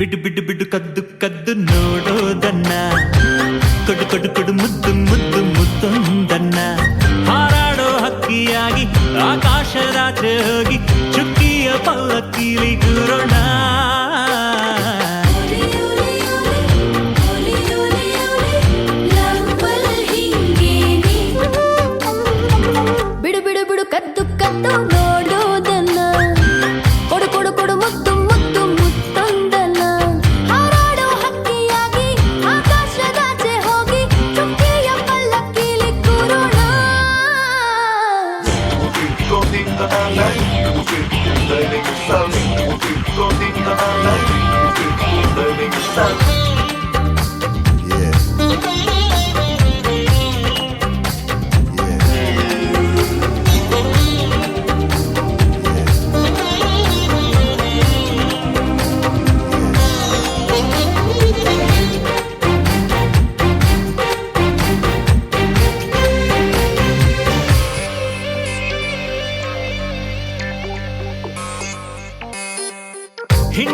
ಬಿಡು ಬಿಡು ಬಿಡು ಕದ್ದು ಕದ್ದು ನೋಡೋದನ್ನ ಕೊಡು ಕೊಡು ಕೊಡು ಮುದ್ದು ಮುದ್ದು ಮುತ್ತೊಂದನ್ನ ಹಾರಾಡೋ ಹಕ್ಕಿಯಾಗಿ ಆಕಾಶದಾಚೆ ಹೋಗಿ ಚುಕ್ಕಿಯ ಪಲ್ಲಕ್ಕಿಲಿ ಕೂರೋಣ ಬಿಡು ಬಿಡು ಬಿಡು ಕದ್ದು ಕದ್ದು ನೋಡೋದನ್ನ ಕೊಡು ಕೊಡು ಕೊಡು ಮುದ್ದು ಮುದ್ದು ಮುತ್ತೊಂದನ್ನ ಹಾರಾಡೋ ಹಕ್ಕಿಯಾಗಿ ಆಕಾಶದಾಚೆ ಹೋಗಿ ಚುಕ್ಕಿಯ ಪಲ್ಲಕ್ಕಿಲಿ ಕೂರೋಣ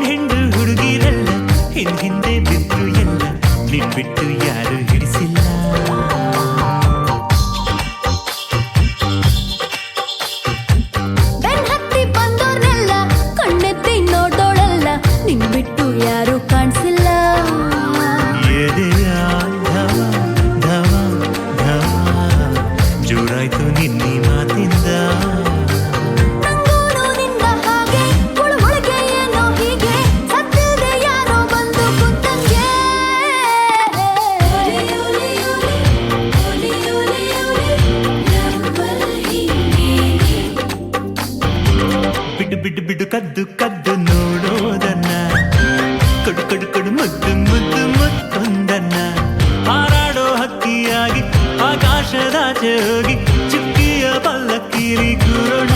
ಹಿಂಡು ಹುಡುಗಿರಲ್ಲ ಹಿಂದೆ ಬಿದ್ದು ಎಲ್ಲ ನಿನ್ ಬಿಟ್ಟು ಯಾರು ಹಿಡಿಸಿಲ್ಲ ಬೆನ್ನತ್ತಿ ಬಂದೋರ್ನೆಲ್ಲ ಕಣ್ಣೆತ್ತಿ ನೋಡೋಳಲ್ಲ ನಿನ್ ಬಿಟ್ಟು ಯಾರು ಕಾಣಿಸಿಲ್ಲ ಎದೆಯ ಧವ ಧವ ಧವ ಜೋರಾಯ್ತು ನಿನ್ನಿ ಮಾತಿಂದ ನಂಗೂನು ನಿನ್ನ ಹಾಗೆ ಹುಳುಹುಳುಗೆ ಏನೋ ಹೀಗೆ ಸತ್ತಿಲ್ದೆ ಯಾರೋ ಬಂದು ಕುಂತಂಗೆ ಬಿಡು ಬಿಡು ಬಿಡು ಕದ್ದು ಕದ್ದು ನೋಡೋದನ್ನ ಕೊಡು ಕೊಡು ಕೊಡು ಮುದ್ದು ಮುದ್ದು ಮುತ್ತೊಂದನ್ನ ಹಾರಾಡೋ ಹಕ್ಕಿಯಾಗಿ ಆಕಾಶದಾಚೆ ಹೋಗಿ ಚುಕ್ಕಿಯ ಪಲ್ಲಕ್ಕಿಲಿ ಕೂರೋಣ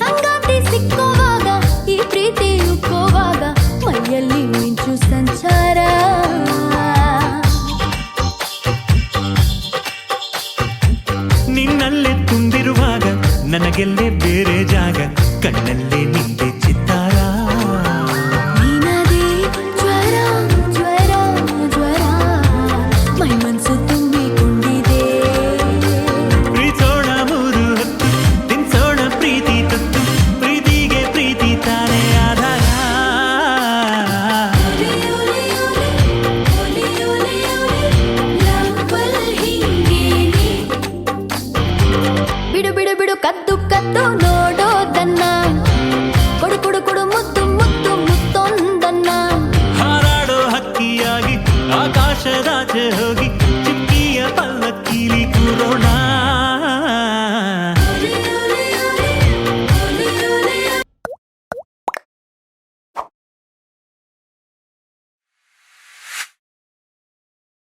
ಸಂಗಾತಿ ಸಿಕ್ಕುವಾಗ ಈ ಪ್ರೀತಿ ಉಕ್ಕೋವಾಗ ಮೈಯಲ್ಲಿ ಮಿಂಚು ಸಂಚಾರ ನಿನ್ನಲ್ಲೇ ತುಂಬಿರುವಾಗ ನನಗೆಲ್ಲೇ ಬೇರೆ ಜಾಗ ಕಣ್ಣಲ್ಲೇ ನಿಂದೆ ಚಿತ್ತಾರ ನೀನದೇ ಜ್ವರ ಜ್ವರ ಜ್ವರ ಮೈ ಮನಸ್ಸು ತುಂಬಿಕೊಂಡಿದೆ ಪ್ರೀತೋಣ ಮೂರು ಹೊತ್ತು ತಿನ್ಸೋಣ ಪ್ರೀತಿ ತುತ್ತು ಪ್ರೀತಿಗೆ ಪ್ರೀತಿ ತಾನೇ ಆಧಾರ ಬಿಡು ಬಿಡು ಬಿಡು ಕದ್ದು ಕದ್ದು ನೋಡು